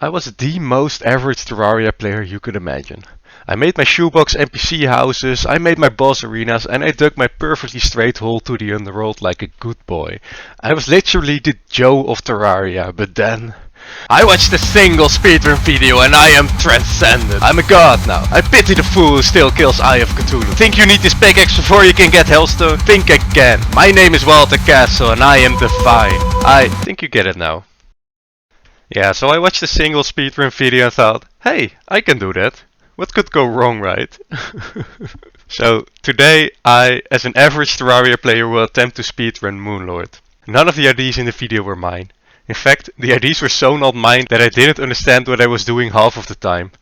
I was the most average Terraria player you could imagine. I made my shoebox NPC houses, I made my boss arenas, and I dug my perfectly straight hole to the underworld like a good boy. I was literally the Joe of Terraria, but then... I watched a single speedrun video and I am transcended. I'm a god now. I pity the fool who still kills Eye of Cthulhu. Think you need this pickaxe before you can get Hellstone? Think again. My name is Walter Castle and I am divine. I think you get it now. Yeah, so I watched a single speedrun video and thought, hey, I can do that. What could go wrong, right? So today I, as an average Terraria player, will attempt to speedrun Moonlord. None of the IDs in the video were mine. In fact, the IDs were so not mine that I didn't understand what I was doing half of the time.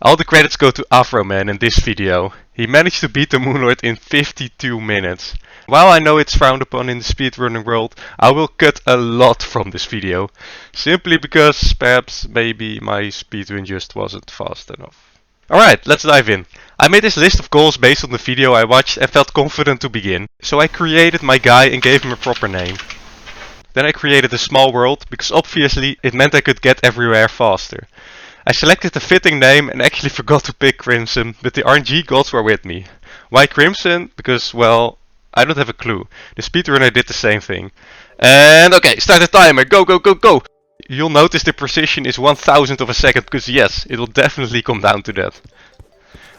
All the credits go to Afroman in this video. He managed to beat the Moonlord in 52 minutes. While I know it's frowned upon in the speedrunning world, I will cut a lot from this video. Simply because perhaps maybe my speedrun just wasn't fast enough. Alright, let's dive in. I made this list of goals based on the video I watched and felt confident to begin. So I created my guy and gave him a proper name. Then I created a small world, because obviously it meant I could get everywhere faster. I selected a fitting name and actually forgot to pick Crimson, but the RNG gods were with me. Why Crimson? Because, well, I don't have a clue. The speedrunner did the same thing. And okay, start the timer, go, go, go, go! You'll notice the precision is 1,000th of a second, because yes, it will definitely come down to that.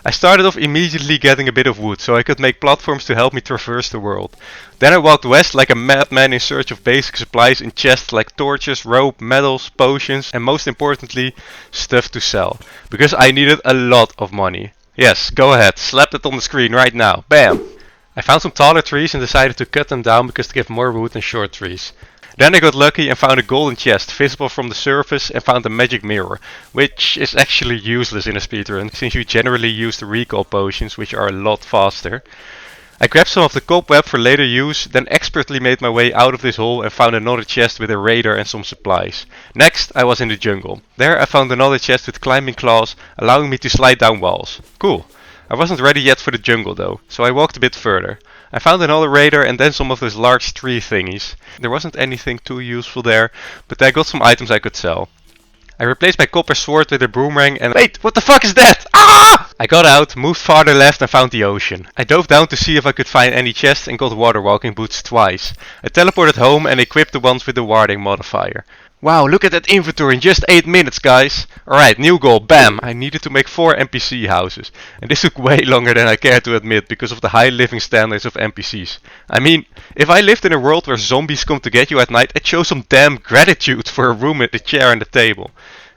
I started off immediately getting a bit of wood, so I could make platforms to help me traverse the world. Then I walked west like a madman in search of basic supplies in chests like torches, rope, metals, potions, and most importantly, stuff to sell. Because I needed a lot of money. Yes, go ahead, slap it on the screen right now, bam! I found some taller trees and decided to cut them down because they give more wood than short trees. Then I got lucky and found a golden chest visible from the surface and found a magic mirror, which is actually useless in a speedrun since you generally use the recall potions, which are a lot faster. I grabbed some of the cobweb for later use, then expertly made my way out of this hole and found another chest with a radar and some supplies. Next I was in the jungle. There I found another chest with climbing claws, allowing me to slide down walls. Cool. I wasn't ready yet for the jungle though, so I walked a bit further. I found another radar and then some of those large tree thingies. There wasn't anything too useful there, but I got some items I could sell. I replaced my copper sword with a boomerang and— wait, what the fuck is that? Ah! I got out, moved farther left and found the ocean. I dove down to see if I could find any chests and got water walking boots twice. I teleported home and equipped the ones with the warding modifier. Wow, look at that inventory in just 8 minutes, guys! Alright, new goal, bam! I needed to make 4 NPC houses. And this took way longer than I care to admit because of the high living standards of NPCs. I mean, if I lived in a world where zombies come to get you at night, I'd show some damn gratitude for a room with a chair and a table.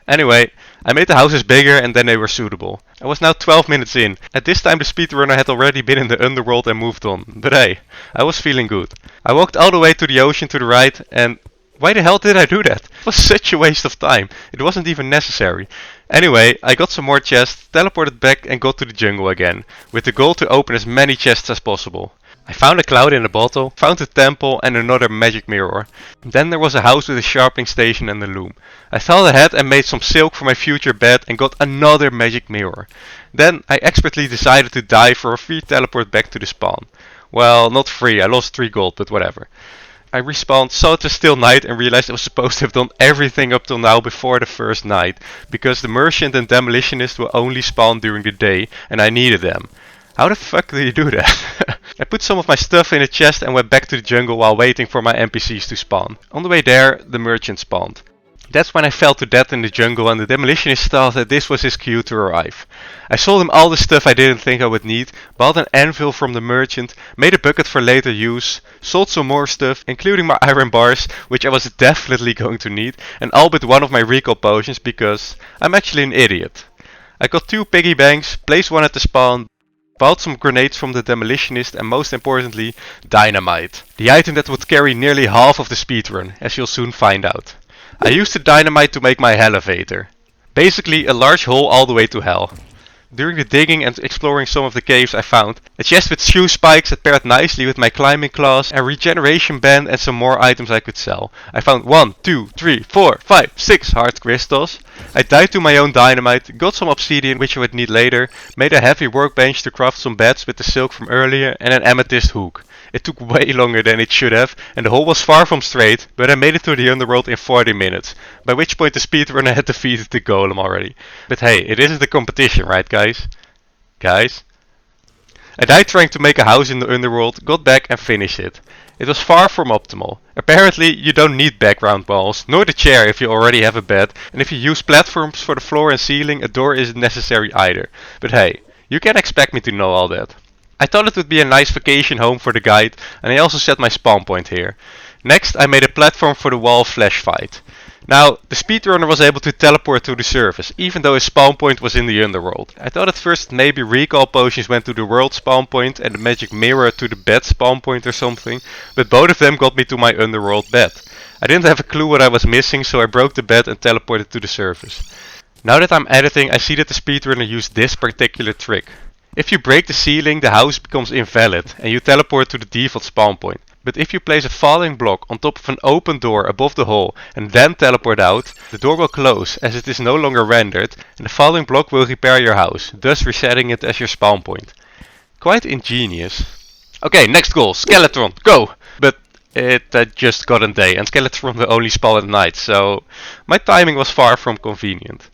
Anyway, I made the houses bigger and then they were suitable. I was now 12 minutes in. At this time the speedrunner had already been in the underworld and moved on. But hey, I was feeling good. I walked all the way to the ocean to the right and... why the hell did I do that? It was such a waste of time. It wasn't even necessary. Anyway, I got some more chests, teleported back and got to the jungle again, with the goal to open as many chests as possible. I found a cloud in a bottle, found a temple and another magic mirror. Then there was a house with a sharpening station and a loom. I thought ahead and made some silk for my future bed and got another magic mirror. Then I expertly decided to die for a free teleport back to the spawn. Well, not free, I lost 3 gold, but whatever. I respawned, saw it was still night and realized I was supposed to have done everything up till now before the first night, because the merchant and demolitionist will only spawn during the day and I needed them. How the fuck do you do that? I put some of my stuff in a chest and went back to the jungle while waiting for my NPCs to spawn. On the way there, the merchant spawned. That's when I fell to death in the jungle and the demolitionist thought that this was his cue to arrive. I sold him all the stuff I didn't think I would need, bought an anvil from the merchant, made a bucket for later use, sold some more stuff, including my iron bars, which I was definitely going to need, and all but one of my recall potions because I'm actually an idiot. I got 2 piggy banks, placed one at the spawn, bought some grenades from the demolitionist and most importantly, dynamite. The item that would carry nearly half of the speedrun, as you'll soon find out. I used the dynamite to make my elevator. Basically a large hole all the way to hell. During the digging and exploring some of the caves I found a chest with shoe spikes that paired nicely with my climbing claws, a regeneration band and some more items I could sell. I found 1, 2, 3, 4, 5, 6 hard crystals. I tied to my own dynamite, got some obsidian which I would need later, made a heavy workbench to craft some beds with the silk from earlier and an amethyst hook. It took way longer than it should have, and the hole was far from straight, but I made it to the underworld in 40 minutes, by which point the speedrunner had defeated the golem already. But hey, it isn't a competition, right guys? Guys? I died trying to make a house in the underworld, got back and finished it. It was far from optimal. Apparently you don't need background walls, nor the chair if you already have a bed, and if you use platforms for the floor and ceiling, a door isn't necessary either. But hey, you can't expect me to know all that. I thought it would be a nice vacation home for the guide, and I also set my spawn point here. Next I made a platform for the wall flash fight. Now, the speedrunner was able to teleport to the surface, even though his spawn point was in the underworld. I thought at first maybe recall potions went to the world spawn point and the magic mirror to the bed spawn point or something, but both of them got me to my underworld bed. I didn't have a clue what I was missing, so I broke the bed and teleported to the surface. Now that I'm editing, I see that the speedrunner used this particular trick. If you break the ceiling, the house becomes invalid and you teleport to the default spawn point. But if you place a falling block on top of an open door above the hole and then teleport out, the door will close as it is no longer rendered and the falling block will repair your house, thus resetting it as your spawn point. Quite ingenious. Okay, next goal, Skeletron, go! But it just got a day and Skeletron will only spawn at night, so my timing was far from convenient.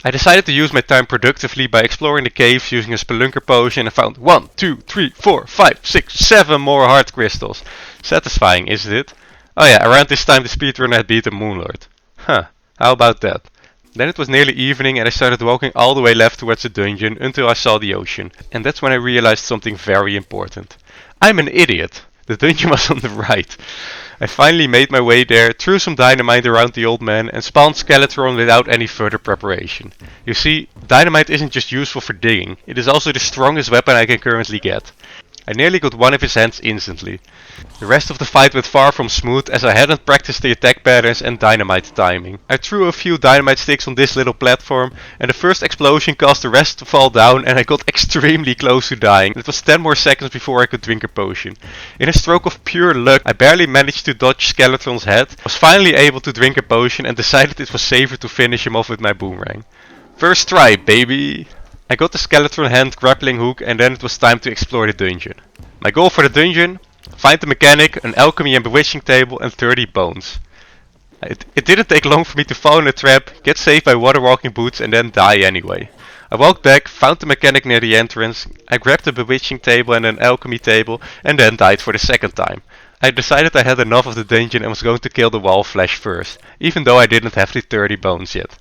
I decided to use my time productively by exploring the caves using a spelunker potion and found 1, 2, 3, 4, 5, 6, 7 more heart crystals. Satisfying, isn't it? Oh yeah, around this time the speedrunner had beaten Moonlord. Huh, how about that? Then it was nearly evening and I started walking all the way left towards the dungeon until I saw the ocean. And that's when I realized something very important. I'm an idiot. The dungeon was on the right. I finally made my way there, threw some dynamite around the old man and spawned Skeletron without any further preparation. You see, dynamite isn't just useful for digging, it is also the strongest weapon I can currently get. I nearly got one of his hands instantly. The rest of the fight went far from smooth as I hadn't practiced the attack patterns and dynamite timing. I threw a few dynamite sticks on this little platform and the first explosion caused the rest to fall down and I got extremely close to dying. It was 10 more seconds before I could drink a potion. In a stroke of pure luck, I barely managed to dodge Skeletron's head, was finally able to drink a potion and decided it was safer to finish him off with my boomerang. First try, baby! I got the Skeletron hand grappling hook and then it was time to explore the dungeon. My goal for the dungeon? Find the mechanic, an alchemy and bewitching table and 30 bones. It didn't take long for me to fall in a trap, get saved by water walking boots and then die anyway. I walked back, found the mechanic near the entrance, I grabbed a bewitching table and an alchemy table and then died for the second time. I decided I had enough of the dungeon and was going to kill the wall flash first, even though I didn't have the 30 bones yet.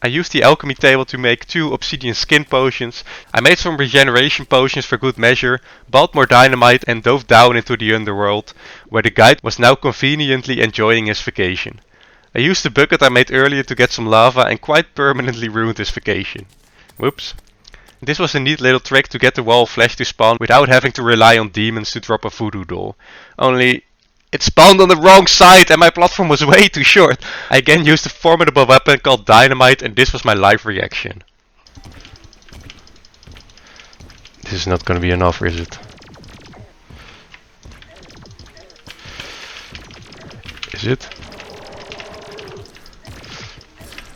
I used the alchemy table to make 2 obsidian skin potions, I made some regeneration potions for good measure, bought more dynamite and dove down into the underworld, where the guide was now conveniently enjoying his vacation. I used the bucket I made earlier to get some lava and quite permanently ruined his vacation. Whoops. This was a neat little trick to get the wall flash to spawn without having to rely on demons to drop a voodoo doll. Only it spawned on the wrong side and my platform was way too short. I again used a formidable weapon called dynamite and this was my live reaction. This is not gonna be enough, is it? Is it?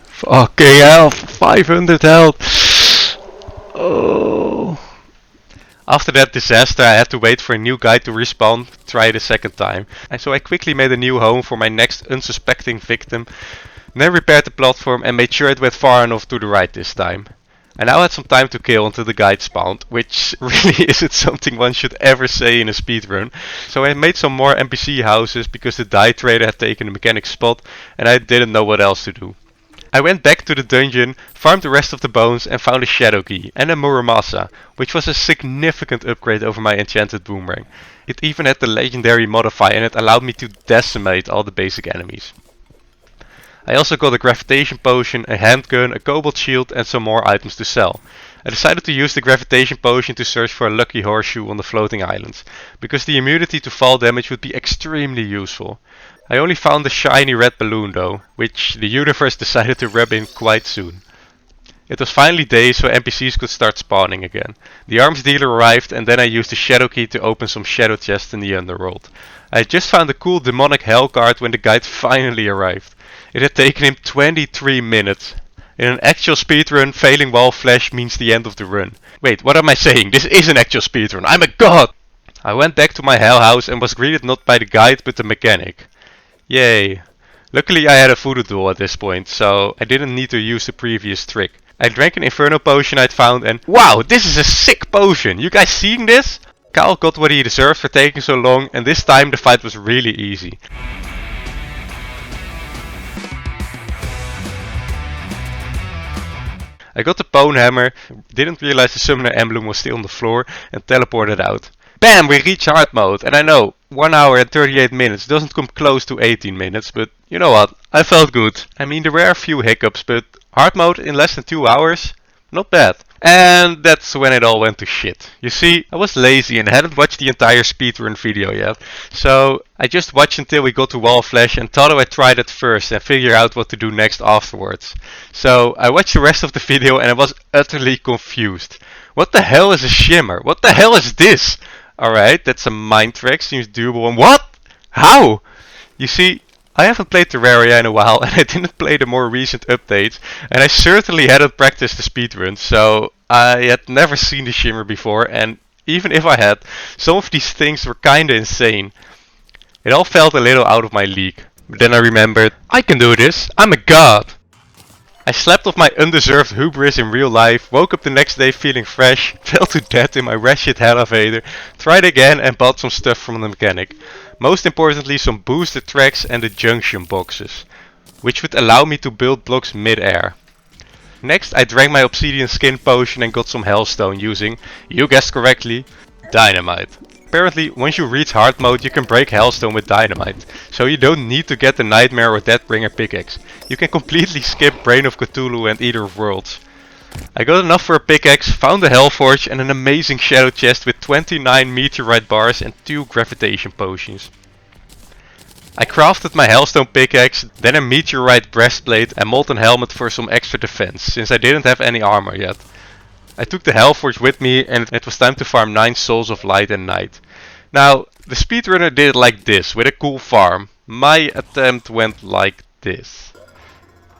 Fucking hell, 500 health! Oh. After that disaster I had to wait for a new guide to respawn, try it a second time. And so I quickly made a new home for my next unsuspecting victim, then repaired the platform and made sure it went far enough to the right this time. I now had some time to kill until the guide spawned, which really isn't something one should ever say in a speedrun. So I made some more NPC houses because the die trader had taken the mechanic's spot and I didn't know what else to do. I went back to the dungeon, farmed the rest of the bones and found a shadow key and a Muramasa, which was a significant upgrade over my enchanted boomerang. It even had the legendary modifier and it allowed me to decimate all the basic enemies. I also got a gravitation potion, a handgun, a cobalt shield and some more items to sell. I decided to use the gravitation potion to search for a lucky horseshoe on the floating islands, because the immunity to fall damage would be extremely useful. I only found a shiny red balloon though, which the universe decided to rub in quite soon. It was finally day so NPCs could start spawning again. The arms dealer arrived and then I used the shadow key to open some shadow chests in the underworld. I had just found a cool demonic hell card when the guide finally arrived. It had taken him 23 minutes. In an actual speedrun, failing wall flash means the end of the run. Wait, what am I saying? This is an actual speedrun. I'm a god! I went back to my hell house and was greeted not by the guide but the mechanic. Yay. Luckily I had a voodoo doll at this point, so I didn't need to use the previous trick. I drank an inferno potion I'd found and wow, this is a sick potion! You guys seeing this? Kyle got what he deserved for taking so long, and this time the fight was really easy. I got the bone hammer, didn't realize the summoner emblem was still on the floor, and teleported out. BAM! We reach hard mode, and I know 1 hour and 38 minutes doesn't come close to 18 minutes, but you know what, I felt good. I mean, there were a few hiccups, but hard mode in less than 2 hours? Not bad. And that's when it all went to shit. You see, I was lazy and hadn't watched the entire speedrun video yet. So I just watched until we got to wall flash and thought I'd try that first and figure out what to do next afterwards. So I watched the rest of the video and I was utterly confused. What the hell is a shimmer? What the hell is this? Alright, that's a mind trick, seems doable. And what? How? You see, I haven't played Terraria in a while and I didn't play the more recent updates, and I certainly hadn't practiced the speedrun, so I had never seen the shimmer before, and even if I had, some of these things were kinda insane. It all felt a little out of my league, but then I remembered, I can do this, I'm a god! I slept off my undeserved hubris in real life, woke up the next day feeling fresh, fell to death in my wretched elevator, tried again and bought some stuff from the mechanic. Most importantly, some booster tracks and the junction boxes, which would allow me to build blocks mid-air. Next, I drank my obsidian skin potion and got some hellstone using, you guessed correctly, dynamite. Apparently, once you reach hard mode, you can break hellstone with dynamite, so you don't need to get the nightmare or deathbringer pickaxe. You can completely skip Brain of Cthulhu and Eater of Worlds. I got enough for a pickaxe, found a Hellforge and an amazing shadow chest with 29 meteorite bars and 2 gravitation potions. I crafted my hellstone pickaxe, then a meteorite breastplate and molten helmet for some extra defense, since I didn't have any armor yet. I took the Hellforge with me and it was time to farm 9 souls of light and night. Now, the speedrunner did it like this, with a cool farm. My attempt went like this.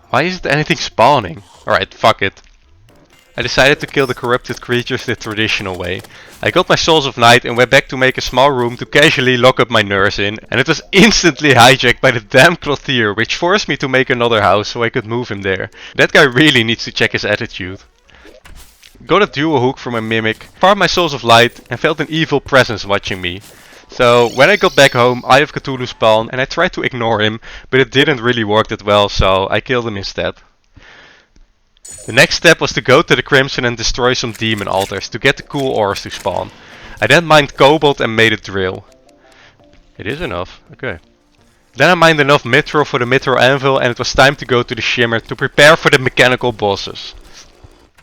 Why isn't anything spawning? Alright, fuck it. I decided to kill the corrupted creatures the traditional way. I got my souls of night and went back to make a small room to casually lock up my nurse in, and it was instantly hijacked by the damn clothier, which forced me to make another house so I could move him there. That guy really needs to check his attitude. Got a dual hook from a mimic, farmed my souls of light and felt an evil presence watching me. So when I got back home, Eye of Cthulhu spawned and I tried to ignore him, but it didn't really work that well, so I killed him instead. The next step was to go to the Crimson and destroy some demon altars to get the cool ores to spawn. I then mined cobalt and made a drill. It is enough, okay. Then I mined enough mithril for the mithril anvil and it was time to go to the shimmer to prepare for the mechanical bosses.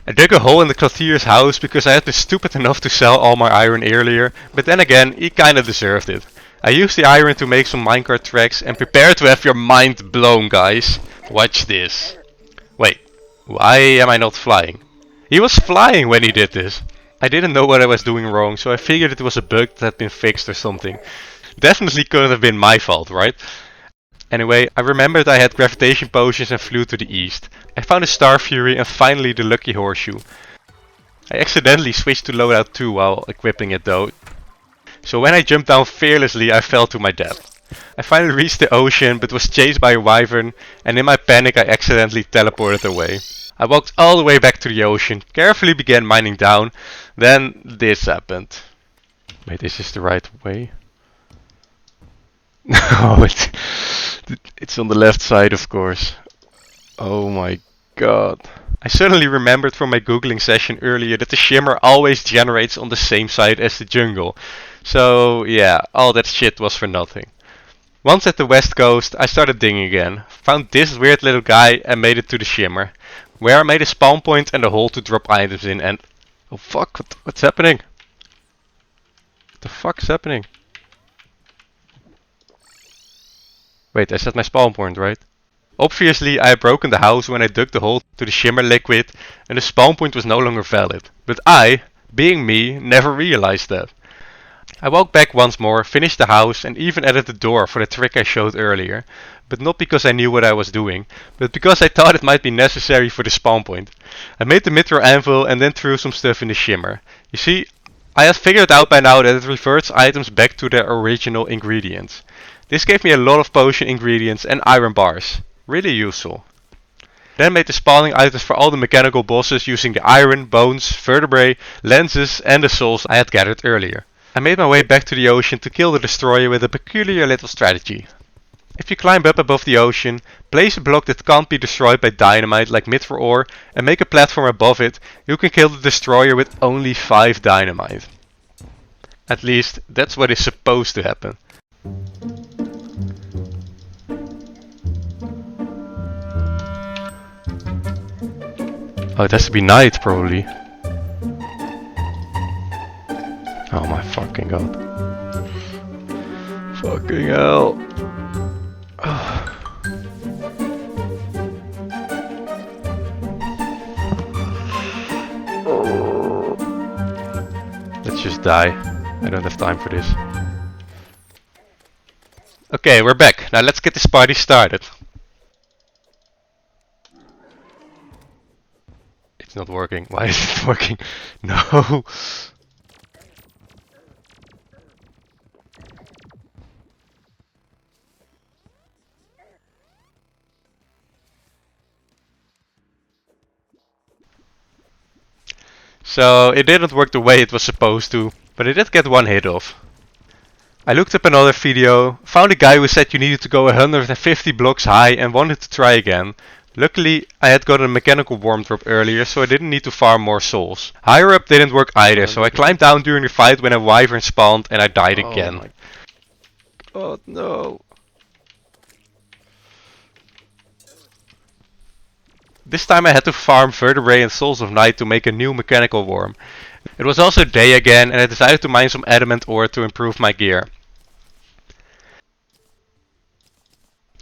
I dug a hole in the clothier's house because I had been stupid enough to sell all my iron earlier, but then again, he kinda deserved it. I used the iron to make some minecart tracks and prepare to have your mind blown, guys. Watch this. Wait, why am I not flying? He was flying when he did this. I didn't know what I was doing wrong, so I figured it was a bug that had been fixed or something. Definitely couldn't have been my fault, right? Anyway, I remembered I had gravitation potions and flew to the east. I found a Star Fury and finally the lucky horseshoe. I accidentally switched to loadout 2 while equipping it though. So when I jumped down fearlessly, I fell to my death. I finally reached the ocean but was chased by a wyvern, and in my panic I accidentally teleported away. I walked all the way back to the ocean, carefully began mining down, then this happened. Wait, is this the right way? No, it's on the left side, of course. Oh my god. I suddenly remembered from my googling session earlier that the shimmer always generates on the same side as the jungle. So yeah, all that shit was for nothing. Once at the west coast, I started digging again. Found this weird little guy and made it to the shimmer, where I made a spawn point and a hole to drop items in and... Oh fuck, what's happening? What the fuck's happening? Wait, I set my spawn point, right? Obviously, I had broken the house when I dug the hole to the shimmer liquid and the spawn point was no longer valid. But I, being me, never realized that. I walked back once more, finished the house and even added the door for the trick I showed earlier. But not because I knew what I was doing, but because I thought it might be necessary for the spawn point. I made the mithril anvil and then threw some stuff in the shimmer. You see, I had figured out by now that it reverts items back to their original ingredients. This gave me a lot of potion ingredients and iron bars. Really useful. Then made the spawning items for all the mechanical bosses using the iron, bones, vertebrae, lenses and the souls I had gathered earlier. I made my way back to the ocean to kill the destroyer with a peculiar little strategy. If you climb up above the ocean, place a block that can't be destroyed by dynamite like mithril ore and make a platform above it, you can kill the destroyer with only 5 dynamite. At least, that's what is supposed to happen. Oh, it has to be night, probably. Oh my fucking god. Fucking hell. Let's just die. I don't have time for this. Okay, we're back. Now let's get this party started. It's not working. Why is it working? No. So it didn't work the way it was supposed to, but I did get one hit off. I looked up another video, found a guy who said you needed to go 150 blocks high and wanted to try again. Luckily, I had gotten a mechanical worm drop earlier, so I didn't need to farm more souls. Higher up didn't work either, so I climbed down during the fight when a wyvern spawned and I died again. My god, no. This time I had to farm vertebrae and souls of night to make a new mechanical worm. It was also day again and I decided to mine some adamant ore to improve my gear.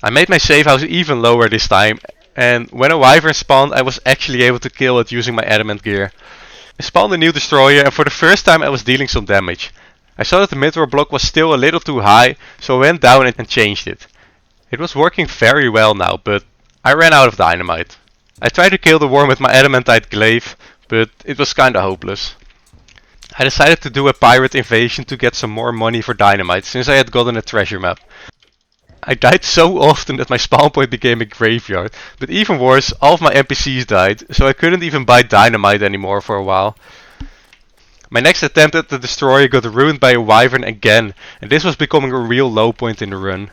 I made my save house even lower this time, and when a wyvern spawned I was actually able to kill it using my adamant gear. I spawned a new destroyer and for the first time I was dealing some damage. I saw that the mithril block was still a little too high, so I went down and changed it. It was working very well now, but I ran out of dynamite. I tried to kill the worm with my adamantite glaive, but it was kinda hopeless. I decided to do a pirate invasion to get some more money for dynamite, since I had gotten a treasure map. I died so often that my spawn point became a graveyard, but even worse, all of my NPCs died, so I couldn't even buy dynamite anymore for a while. My next attempt at the destroyer got ruined by a wyvern again, and this was becoming a real low point in the run.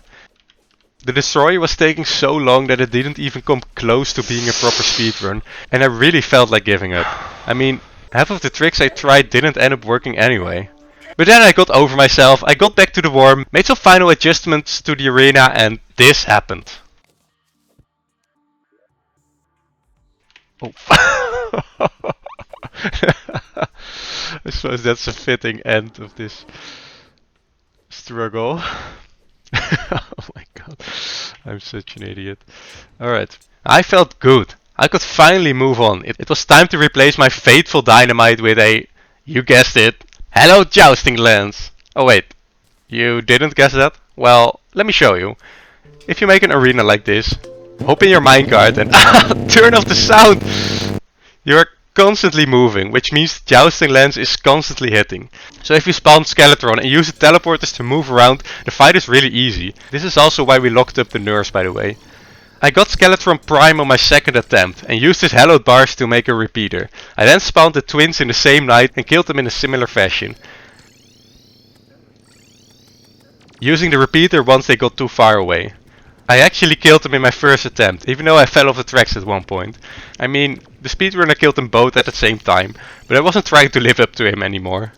The destroyer was taking so long that it didn't even come close to being a proper speedrun, and I really felt like giving up. I mean, half of the tricks I tried didn't end up working anyway. But then I got over myself, I got back to the worm, made some final adjustments to the arena, and this happened. Oh. I suppose that's a fitting end of this struggle. Oh my god, I'm such an idiot. Alright, I felt good. I could finally move on. It was time to replace my fateful dynamite with a, you guessed it, hello jousting lens. Oh wait, you didn't guess that? Well, let me show you. If you make an arena like this, hop in your minecart and turn off the sound! You're constantly moving, which means the jousting lens is constantly hitting. So if you spawn Skeletron and use the teleporters to move around, the fight is really easy. This is also why we locked up the nerfs, by the way. I got Skeletron Prime on my second attempt and used his hallowed bars to make a repeater. I then spawned the twins in the same night and killed them in a similar fashion, using the repeater once they got too far away. I actually killed them in my first attempt, even though I fell off the tracks at one point. I mean, the speedrunner killed them both at the same time, but I wasn't trying to live up to him anymore.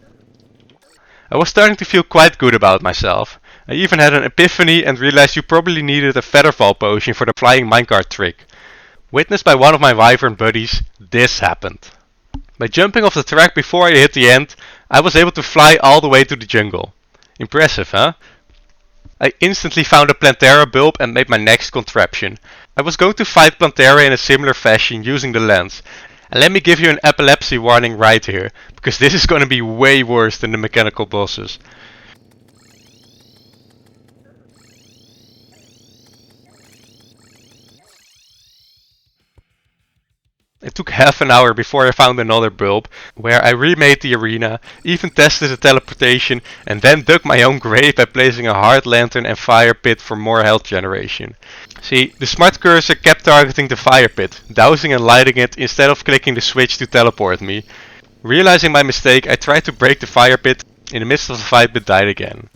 I was starting to feel quite good about myself. I even had an epiphany and realized you probably needed a featherfall potion for the flying minecart trick. Witnessed by one of my wyvern buddies, this happened. By jumping off the track before I hit the end, I was able to fly all the way to the jungle. Impressive, huh? I instantly found a Plantera bulb and made my next contraption. I was going to fight Plantera in a similar fashion using the lens. And let me give you an epilepsy warning right here, because this is gonna be way worse than the mechanical bosses. It took half an hour before I found another bulb, where I remade the arena, even tested the teleportation, and then dug my own grave by placing a heart lantern and fire pit for more health generation. See, the smart cursor kept targeting the fire pit, dousing and lighting it instead of clicking the switch to teleport me. Realizing my mistake, I tried to break the fire pit in the midst of the fight but died again.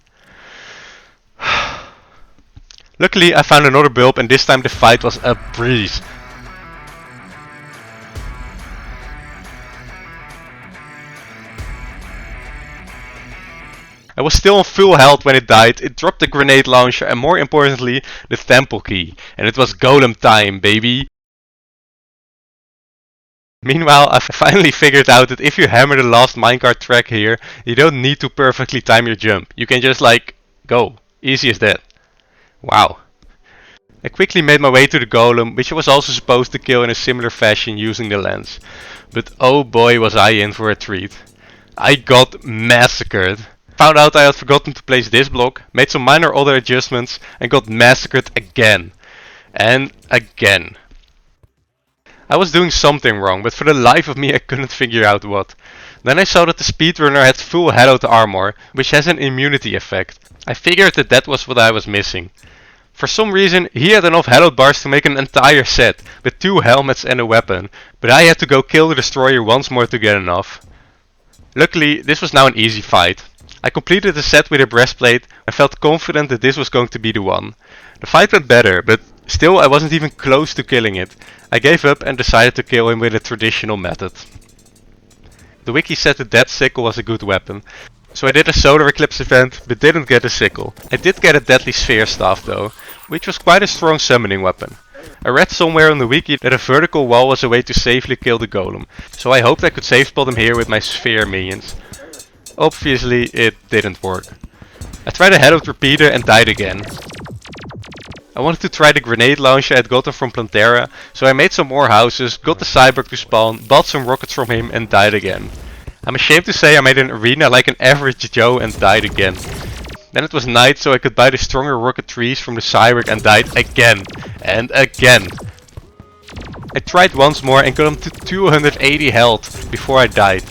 Luckily I found another bulb and this time the fight was a breeze. I was still on full health when it died, it dropped the grenade launcher and more importantly the temple key. And it was golem time, baby! Meanwhile, I finally figured out that if you hammer the last minecart track here, you don't need to perfectly time your jump. You can just like, go. Easy as that. Wow. I quickly made my way to the golem, which I was also supposed to kill in a similar fashion using the lens. But oh boy was I in for a treat. I got massacred. Found out I had forgotten to place this block, made some minor other adjustments and got massacred again. And again. I was doing something wrong, but for the life of me I couldn't figure out what. Then I saw that the speedrunner had full hallowed armor, which has an immunity effect. I figured that that was what I was missing. For some reason he had enough hallowed bars to make an entire set, with 2 helmets and a weapon, but I had to go kill the destroyer once more to get enough. Luckily this was now an easy fight. I completed the set with a breastplate and felt confident that this was going to be the one. The fight went better, but still I wasn't even close to killing it. I gave up and decided to kill him with a traditional method. The wiki said the death sickle was a good weapon, so I did a solar eclipse event but didn't get a sickle. I did get a deadly sphere staff though, which was quite a strong summoning weapon. I read somewhere on the wiki that a vertical wall was a way to safely kill the golem, so I hoped I could safe spot him here with my sphere minions. Obviously it didn't work. I tried a hallowed repeater and died again. I wanted to try the grenade launcher I had gotten from Plantera, so I made some more houses, got the cyborg to spawn, bought some rockets from him and died again. I'm ashamed to say I made an arena like an average Joe and died again. Then it was night so I could buy the stronger rocket trees from the cyborg and died again. And again. I tried once more and got him to 280 health before I died.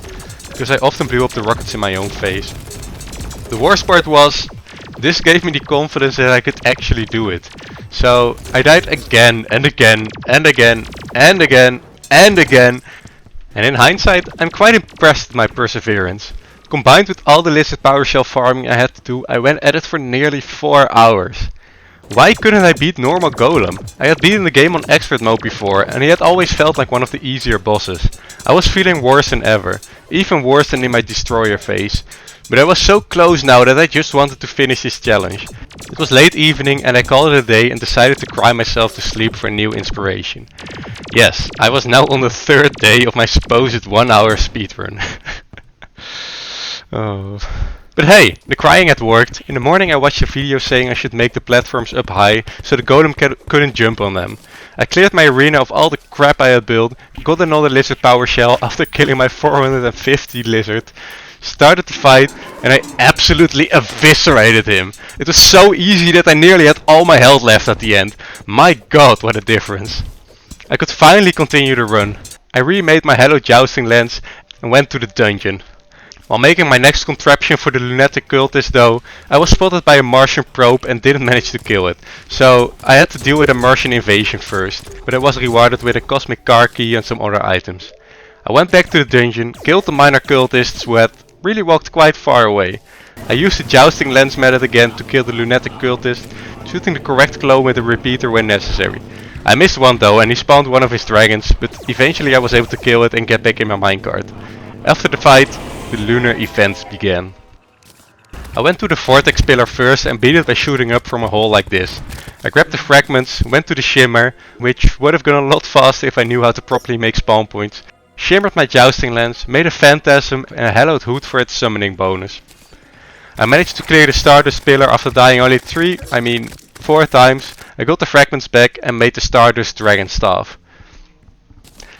Because I often blew up the rockets in my own face. The worst part was, this gave me the confidence that I could actually do it. So I died again and again and again and again and again. And in hindsight, I'm quite impressed with my perseverance. Combined with all the lizard PowerShell farming I had to do, I went at it for nearly 4 hours. Why couldn't I beat normal Golem? I had beaten the game on expert mode before and he had always felt like one of the easier bosses. I was feeling worse than ever, even worse than in my destroyer phase. But I was so close now that I just wanted to finish this challenge. It was late evening and I called it a day and decided to cry myself to sleep for new inspiration. Yes, I was now on the 3rd day of my supposed 1 hour speedrun. Oh. But hey, the crying had worked. In the morning I watched a video saying I should make the platforms up high so the golem couldn't jump on them. I cleared my arena of all the crap I had built, got another lizard PowerShell after killing my 450 lizard, started the fight and I absolutely eviscerated him. It was so easy that I nearly had all my health left at the end. My god, what a difference. I could finally continue the run. I remade my Hello Jousting lens and went to the dungeon. While making my next contraption for the lunatic cultist though, I was spotted by a Martian probe and didn't manage to kill it. So I had to deal with a Martian invasion first, but I was rewarded with a cosmic car key and some other items. I went back to the dungeon, killed the minor cultists who had really walked quite far away. I used the jousting lens method again to kill the lunatic cultist, shooting the correct clone with a repeater when necessary. I missed one though and he spawned one of his dragons, but eventually I was able to kill it and get back in my minecart. After the fight, the lunar events began. I went to the vortex pillar first and beat it by shooting up from a hole like this. I grabbed the fragments, went to the shimmer, which would have gone a lot faster if I knew how to properly make spawn points. Shimmered my jousting lens, made a phantasm and a hallowed hood for its summoning bonus. I managed to clear the stardust pillar after dying only 4 times. I got the fragments back and made the stardust dragon staff.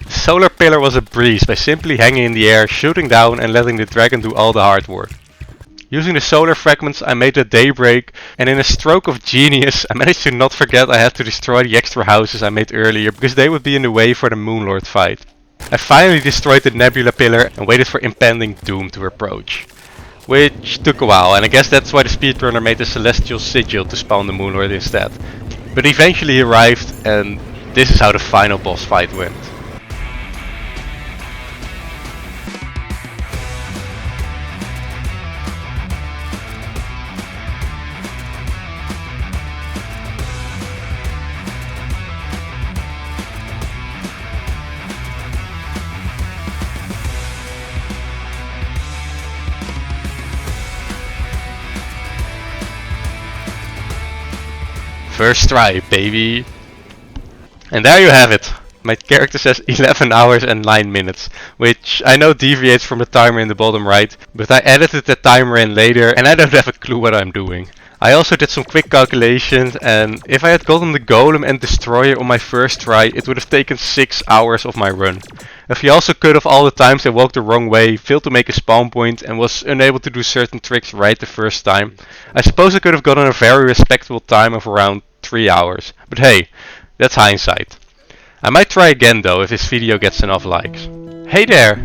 The solar pillar was a breeze by simply hanging in the air, shooting down and letting the dragon do all the hard work. Using the solar fragments I made a daybreak and in a stroke of genius I managed to not forget I had to destroy the extra houses I made earlier because they would be in the way for the Moonlord fight. I finally destroyed the nebula pillar and waited for impending doom to approach. Which took a while, and I guess that's why the speedrunner made the celestial sigil to spawn the moonlord instead. But eventually he arrived, and this is how the final boss fight went. First try, baby! And there you have it! My character says 11 hours and 9 minutes, which I know deviates from the timer in the bottom right, but I edited the timer in later and I don't have a clue what I'm doing. I also did some quick calculations, and if I had gotten the golem and destroyer on my first try, it would have taken 6 hours of my run. If he also cut off all the times I walked the wrong way, failed to make a spawn point, and was unable to do certain tricks right the first time, I suppose I could have gotten a very respectable time of around 3 hours. But hey, that's hindsight. I might try again though if this video gets enough likes. Hey there!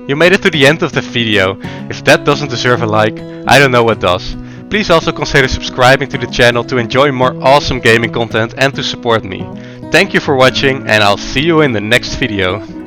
You made it to the end of the video. If that doesn't deserve a like, I don't know what does. Please also consider subscribing to the channel to enjoy more awesome gaming content and to support me. Thank you for watching, and I'll see you in the next video.